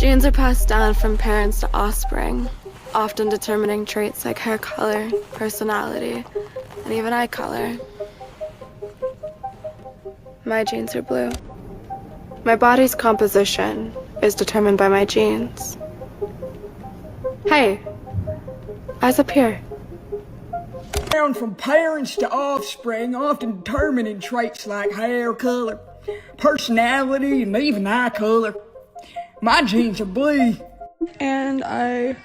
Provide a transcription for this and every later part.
Genes are passed down from parents to offspring, often determining traits like hair color, personality, and even eye color. My genes are blue. My body's composition is determined by my genes. Hey, eyes up here. Down from parents to offspring, often determining traits like hair color, personality, and even eye color. My genes are blue. And I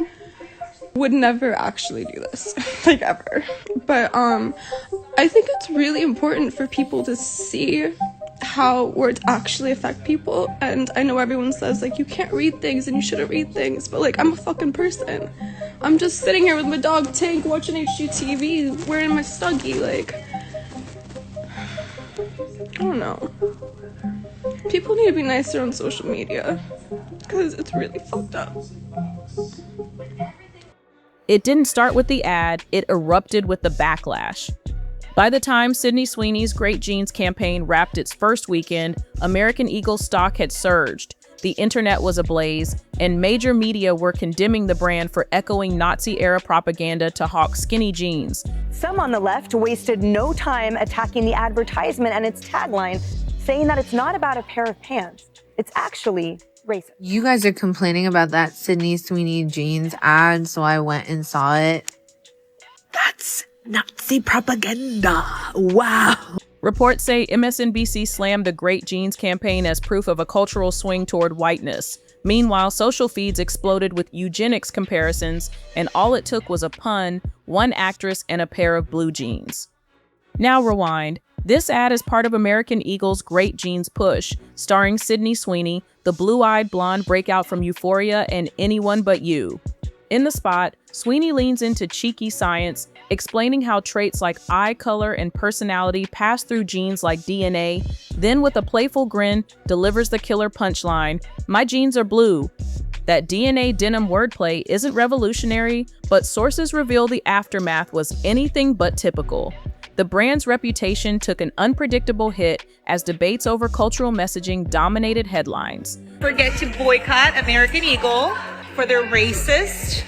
would never actually do this, like ever. But I think it's really important for people to see how words actually affect people. And I know everyone says like you can't read things and you shouldn't read things, but like I'm a fucking person. I'm just sitting here with my dog Tank watching HGTV wearing my Stuggy, like I don't know. People need to be nicer on social media because it's really fucked up. It didn't start with the ad, it erupted with the backlash. By the time Sydney Sweeney's Great Genes campaign wrapped its first weekend, American Eagle stock had surged. The internet was ablaze, and major media were condemning the brand for echoing Nazi-era propaganda to hawk skinny jeans. Some on the left wasted no time attacking the advertisement and its tagline, saying that it's not about a pair of pants. It's actually racist. You guys are complaining about that Sydney Sweeney jeans ad, so I went and saw it. That's Nazi propaganda. Wow. Reports say MSNBC slammed the Great Genes campaign as proof of a cultural swing toward whiteness. Meanwhile, social feeds exploded with eugenics comparisons, and all it took was a pun, one actress, and a pair of blue jeans. Now rewind. This ad is part of American Eagle's Great Genes push, starring Sydney Sweeney, the blue-eyed blonde breakout from Euphoria and Anyone But You. In the spot, Sweeney leans into cheeky science, explaining how traits like eye color and personality pass through genes like DNA, then with a playful grin, delivers the killer punchline, "My genes are blue." That DNA denim wordplay isn't revolutionary, but sources reveal the aftermath was anything but typical. The brand's reputation took an unpredictable hit as debates over cultural messaging dominated headlines. Forget to boycott American Eagle for their racist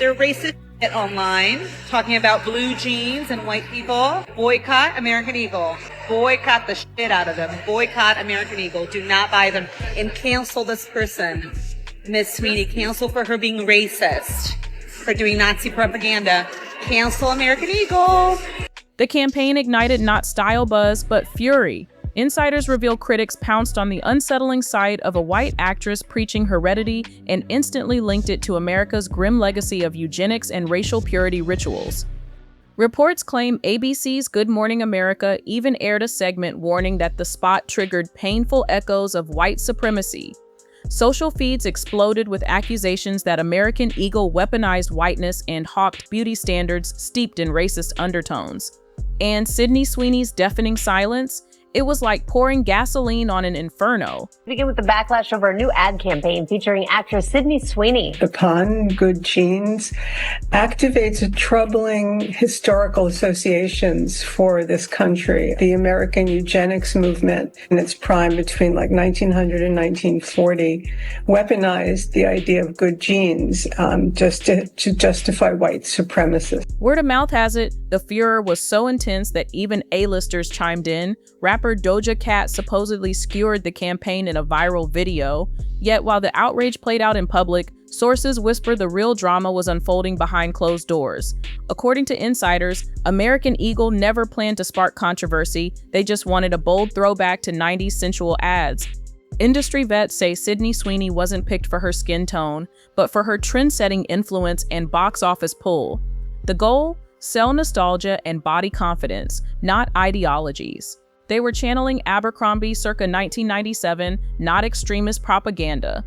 shit online, talking about blue jeans and white people. Boycott American Eagle. Boycott the shit out of them. Boycott American Eagle. Do not buy them. And cancel this person, Miss Sweeney. Cancel for her being racist, for doing Nazi propaganda. Cancel American Eagle. The campaign ignited not style buzz, but fury. Insiders reveal critics pounced on the unsettling sight of a white actress preaching heredity and instantly linked it to America's grim legacy of eugenics and racial purity rituals. Reports claim ABC's Good Morning America even aired a segment warning that the spot triggered painful echoes of white supremacy. Social feeds exploded with accusations that American Eagle weaponized whiteness and hawked beauty standards steeped in racist undertones. And Sydney Sweeney's deafening silence? It was like pouring gasoline on an inferno. Begin with the backlash over a new ad campaign featuring actress Sydney Sweeney. The pun, good genes, activates troubling historical associations for this country. The American eugenics movement in its prime between like 1900 and 1940 weaponized the idea of good genes just to justify white supremacy. Word of mouth has it, the furor was so intense that even A-listers chimed in. Rapper Doja Cat supposedly skewered the campaign in a viral video, yet while the outrage played out in public, sources whisper the real drama was unfolding behind closed doors. According to insiders, American Eagle never planned to spark controversy, they just wanted a bold throwback to 90s sensual ads. Industry vets say Sydney Sweeney wasn't picked for her skin tone, but for her trend-setting influence and box office pull. The goal? Sell nostalgia and body confidence, not ideologies. They were channeling Abercrombie circa 1997, not extremist propaganda.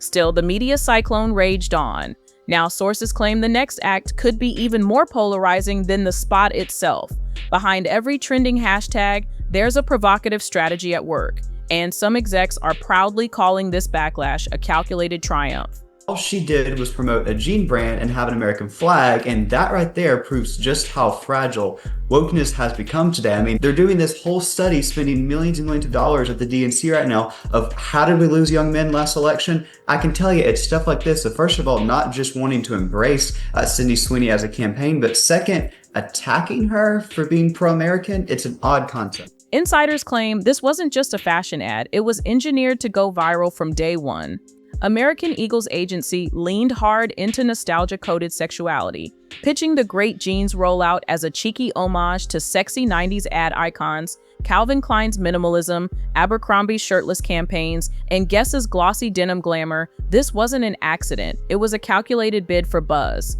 Still, the media cyclone raged on. Now, sources claim the next act could be even more polarizing than the spot itself. Behind every trending hashtag, there's a provocative strategy at work, and some execs are proudly calling this backlash a calculated triumph. All she did was promote a jean brand and have an American flag, and that right there proves just how fragile wokeness has become today. I mean, they're doing this whole study, spending millions and millions of dollars at the DNC right now of how did we lose young men last election? I can tell you it's stuff like this. So first of all, not just wanting to embrace Sydney Sweeney as a campaign, but second, attacking her for being pro-American. It's an odd concept. Insiders claim this wasn't just a fashion ad, it was engineered to go viral from day one. American Eagle's agency leaned hard into nostalgia-coded sexuality, pitching the Great Jeans rollout as a cheeky homage to sexy 90s ad icons, Calvin Klein's minimalism, Abercrombie's shirtless campaigns, and Guess's glossy denim glamour. This wasn't an accident, it was a calculated bid for buzz.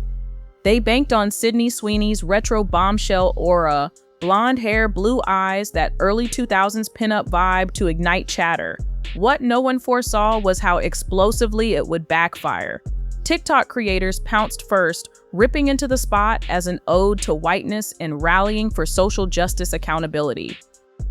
They banked on Sydney Sweeney's retro bombshell aura, blonde hair, blue eyes, that early 2000s pinup vibe to ignite chatter. What no one foresaw was how explosively it would backfire. TikTok creators pounced first, ripping into the spot as an ode to whiteness and rallying for social justice accountability.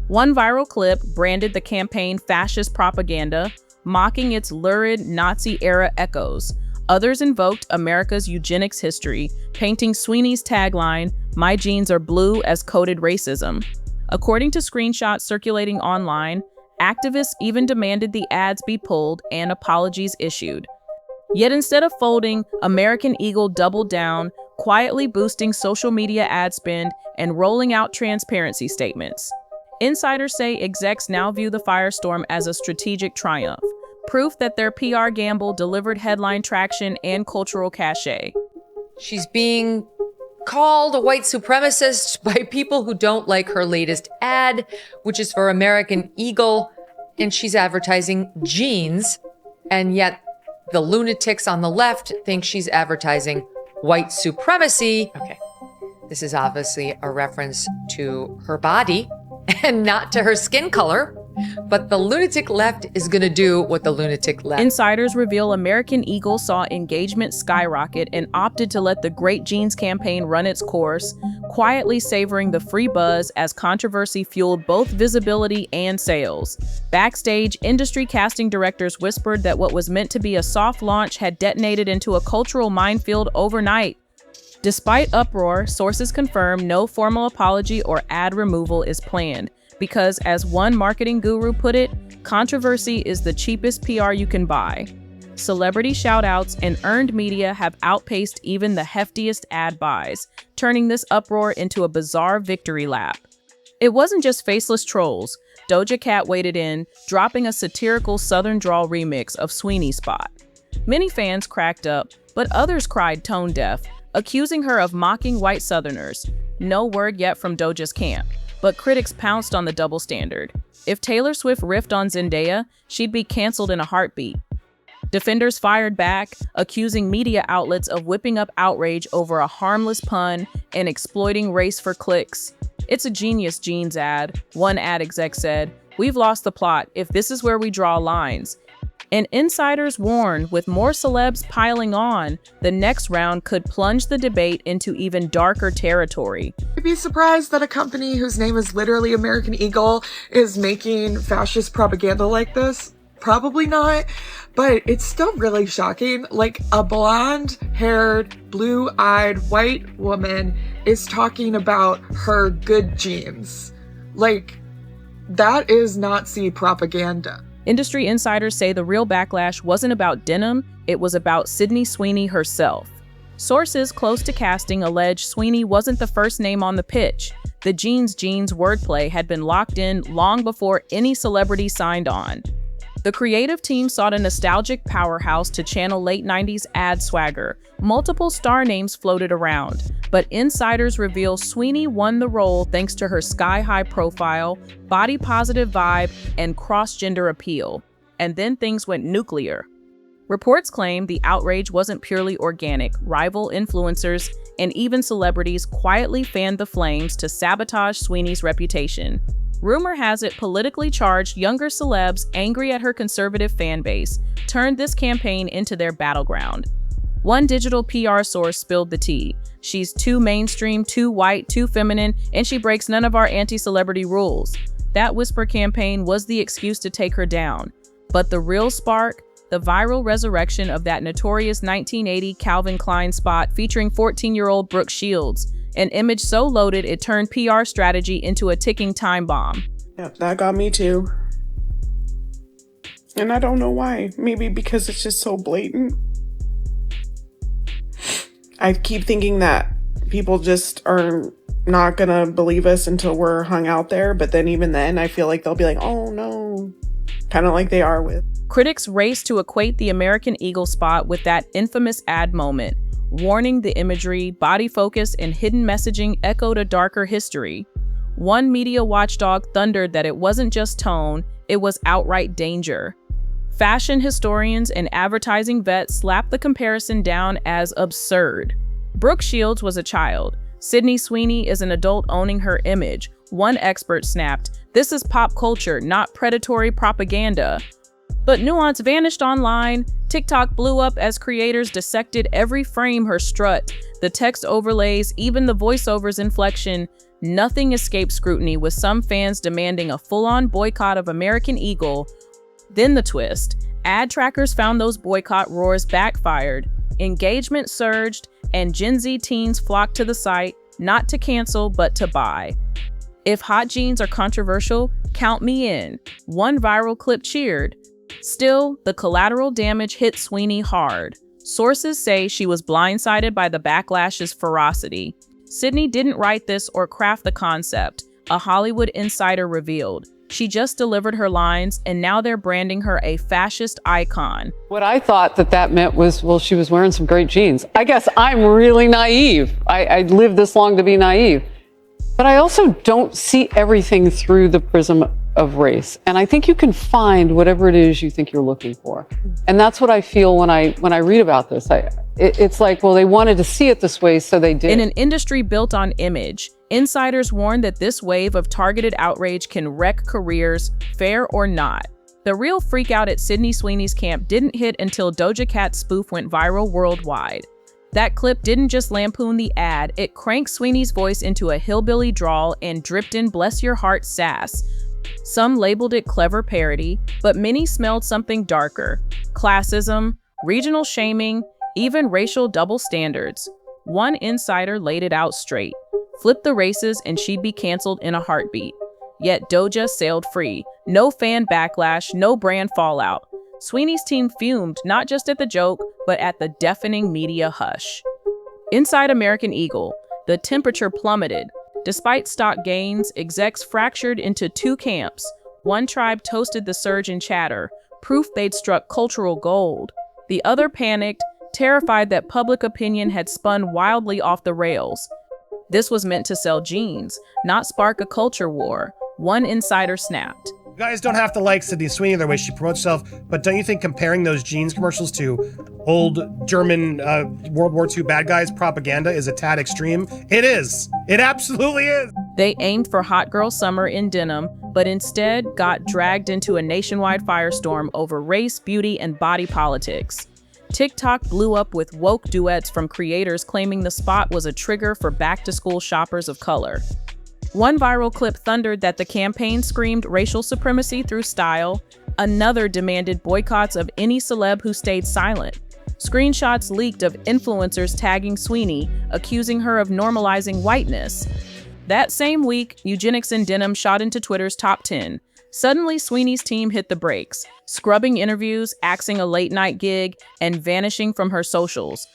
One viral clip branded the campaign fascist propaganda, mocking its lurid Nazi-era echoes. Others invoked America's eugenics history, painting Sweeney's tagline, "My jeans are blue," as coded racism. According to screenshots circulating online, activists even demanded the ads be pulled and apologies issued. Yet instead of folding, American Eagle doubled down, quietly boosting social media ad spend and rolling out transparency statements. Insiders say execs now view the firestorm as a strategic triumph, proof that their PR gamble delivered headline traction and cultural cachet. She's being called a white supremacist by people who don't like her latest ad, which is for American Eagle, and she's advertising jeans, and yet the lunatics on the left think she's advertising white supremacy. Okay, this is obviously a reference to her body and not to her skin color. But the lunatic left is going to do what the lunatic left. Insiders reveal American Eagle saw engagement skyrocket and opted to let the Great Jeans campaign run its course, quietly savoring the free buzz as controversy fueled both visibility and sales. Backstage, industry casting directors whispered that what was meant to be a soft launch had detonated into a cultural minefield overnight. Despite uproar, sources confirm no formal apology or ad removal is planned. Because, as one marketing guru put it, controversy is the cheapest PR you can buy. Celebrity shoutouts and earned media have outpaced even the heftiest ad buys, turning this uproar into a bizarre victory lap. It wasn't just faceless trolls. Doja Cat waded in, dropping a satirical Southern drawl remix of Sweeney's spot. Many fans cracked up, but others cried tone deaf, accusing her of mocking white Southerners. No word yet from Doja's camp. But critics pounced on the double standard. If Taylor Swift riffed on Zendaya, she'd be canceled in a heartbeat. Defenders fired back, accusing media outlets of whipping up outrage over a harmless pun and exploiting race for clicks. It's a genius jeans ad, one ad exec said. We've lost the plot if this is where we draw lines. And insiders warn, with more celebs piling on, the next round could plunge the debate into even darker territory. I'd be surprised that a company whose name is literally American Eagle is making fascist propaganda like this. Probably not, but it's still really shocking. Like, a blonde-haired, blue-eyed white woman is talking about her good jeans. Like, that is Nazi propaganda. Industry insiders say the real backlash wasn't about denim, it was about Sydney Sweeney herself. Sources close to casting allege Sweeney wasn't the first name on the pitch. The jeans wordplay had been locked in long before any celebrity signed on. The creative team sought a nostalgic powerhouse to channel late 90s ad swagger. Multiple star names floated around, but insiders reveal Sweeney won the role thanks to her sky-high profile, body-positive vibe, and cross-gender appeal. And then things went nuclear. Reports claim the outrage wasn't purely organic. Rival influencers and even celebrities quietly fanned the flames to sabotage Sweeney's reputation. Rumor has it politically charged younger celebs angry at her conservative fan base turned this campaign into their battleground. One digital PR source spilled the tea. She's too mainstream, too white, too feminine, and she breaks none of our anti-celebrity rules. That whisper campaign was the excuse to take her down. But the real spark, the viral resurrection of that notorious 1980 Calvin Klein spot featuring 14-year-old Brooke Shields, an image so loaded it turned PR strategy into a ticking time bomb. Yep, that got me too. And I don't know why. Maybe because it's just so blatant. I keep thinking that people just are not gonna believe us until we're hung out there, but then even then I feel like they'll be like, oh no, kind of like they are with. Critics race to equate the American Eagle spot with that infamous ad moment. Warning, the imagery, body focus, and hidden messaging echoed a darker history. One media watchdog thundered that it wasn't just tone, it was outright danger. Fashion historians and advertising vets slapped the comparison down as absurd. Brooke Shields was a child. Sydney Sweeney is an adult owning her image. One expert snapped, "This is pop culture, not predatory propaganda." But nuance vanished online. TikTok blew up as creators dissected every frame her strut, the text overlays, even the voiceover's inflection. Nothing escaped scrutiny, with some fans demanding a full-on boycott of American Eagle. Then the twist. Ad trackers found those boycott roars backfired. Engagement surged, and Gen Z teens flocked to the site, not to cancel, but to buy. If hot jeans are controversial, count me in. One viral clip cheered. Still, the collateral damage hit Sweeney hard. Sources say she was blindsided by the backlash's ferocity. Sydney didn't write this or craft the concept, a Hollywood insider revealed. She just delivered her lines, and now they're branding her a fascist icon. What I thought that meant was, well, she was wearing some great jeans. I guess I'm really naive. I lived this long to be naive. But I also don't see everything through the prism of race. And I think you can find whatever it is you think you're looking for. And that's what I feel when I read about this. It's like, well, they wanted to see it this way, so they did. In an industry built on image, insiders warn that this wave of targeted outrage can wreck careers, fair or not. The real freakout at Sydney Sweeney's camp didn't hit until Doja Cat's spoof went viral worldwide. That clip didn't just lampoon the ad, it cranked Sweeney's voice into a hillbilly drawl and dripped in bless your heart sass. Some labeled it clever parody, but many smelled something darker. Classism, regional shaming, even racial double standards. One insider laid it out straight. Flip the races and she'd be canceled in a heartbeat. Yet Doja sailed free. No fan backlash, no brand fallout. Sweeney's team fumed not just at the joke, but at the deafening media hush. Inside American Eagle, the temperature plummeted. Despite stock gains, execs fractured into two camps. One tribe toasted the surge in chatter, proof they'd struck cultural gold. The other panicked, terrified that public opinion had spun wildly off the rails. This was meant to sell jeans, not spark a culture war. One insider snapped. You guys don't have to like Sydney Sweeney the way she promotes herself, but don't you think comparing those jeans commercials to old German World War II bad guys propaganda is a tad extreme? It is. It absolutely is. They aimed for hot girl summer in denim, but instead got dragged into a nationwide firestorm over race, beauty, and body politics. TikTok blew up with woke duets from creators claiming the spot was a trigger for back-to-school shoppers of color. One viral clip thundered that the campaign screamed racial supremacy through style. Another demanded boycotts of any celeb who stayed silent. Screenshots leaked of influencers tagging Sweeney, accusing her of normalizing whiteness. That same week, eugenics in denim shot into Twitter's top 10. Suddenly, Sweeney's team hit the brakes, scrubbing interviews, axing a late-night gig, and vanishing from her socials.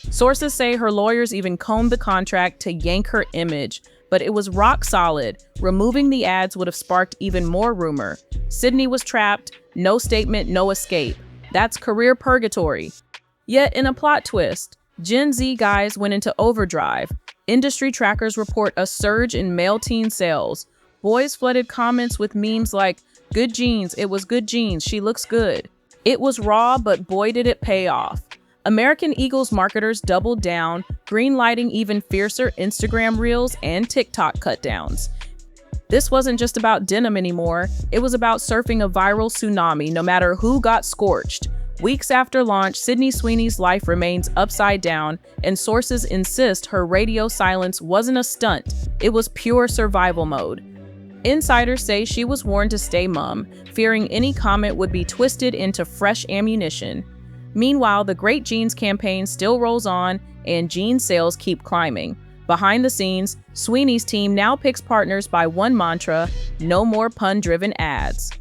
Sources say her lawyers even combed the contract to yank her image, but it was rock solid. Removing the ads would have sparked even more rumor. Sydney was trapped, no statement, no escape. That's career purgatory. Yet in a plot twist, Gen Z guys went into overdrive. Industry trackers report a surge in male teen sales. Boys flooded comments with memes like, "Good jeans, it was good jeans, she looks good." It was raw, but boy did it pay off. American Eagle's marketers doubled down, greenlighting even fiercer Instagram reels and TikTok cutdowns. This wasn't just about denim anymore, it was about surfing a viral tsunami no matter who got scorched. Weeks after launch, Sydney Sweeney's life remains upside down, and sources insist her radio silence wasn't a stunt, it was pure survival mode. Insiders say she was warned to stay mum, fearing any comment would be twisted into fresh ammunition. Meanwhile, the Great Jeans campaign still rolls on, and jean sales keep climbing. Behind the scenes, Sweeney's team now picks partners by one mantra: no more pun-driven ads.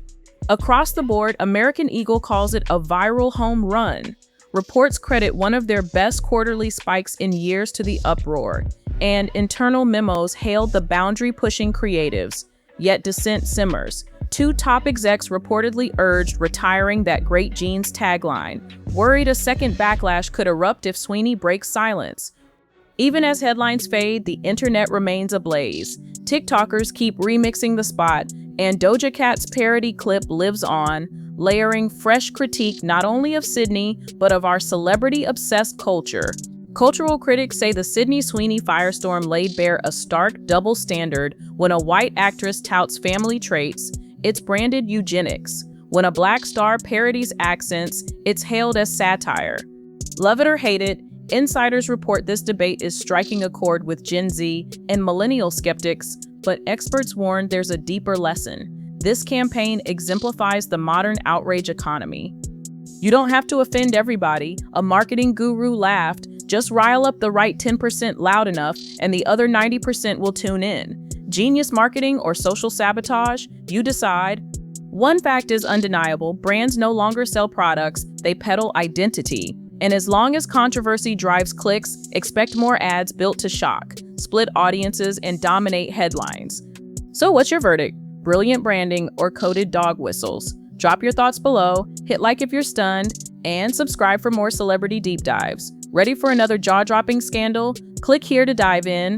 Across the board, American Eagle calls it a viral home run. Reports credit one of their best quarterly spikes in years to the uproar, and internal memos hailed the boundary-pushing creatives. Yet dissent simmers. Two top execs reportedly urged retiring that Great Jeans tagline, worried a second backlash could erupt if Sweeney breaks silence. Even as headlines fade, the internet remains ablaze. TikTokers keep remixing the spot, and Doja Cat's parody clip lives on, layering fresh critique not only of Sydney, but of our celebrity-obsessed culture. Cultural critics say the Sydney Sweeney firestorm laid bare a stark double standard. When a white actress touts family traits, it's branded eugenics. When a black star parodies accents, it's hailed as satire. Love it or hate it, insiders report this debate is striking a chord with Gen Z and millennial skeptics, but experts warn there's a deeper lesson. This campaign exemplifies the modern outrage economy. You don't have to offend everybody, a marketing guru laughed. Just rile up the right 10% loud enough, and the other 90% will tune in. Genius marketing or social sabotage? You decide. One fact is undeniable: brands no longer sell products, they peddle identity. And as long as controversy drives clicks, expect more ads built to shock, split audiences, and dominate headlines. So what's your verdict? Brilliant branding or coded dog whistles? Drop your thoughts below, hit like if you're stunned, and subscribe for more celebrity deep dives. Ready for another jaw-dropping scandal? Click here to dive in.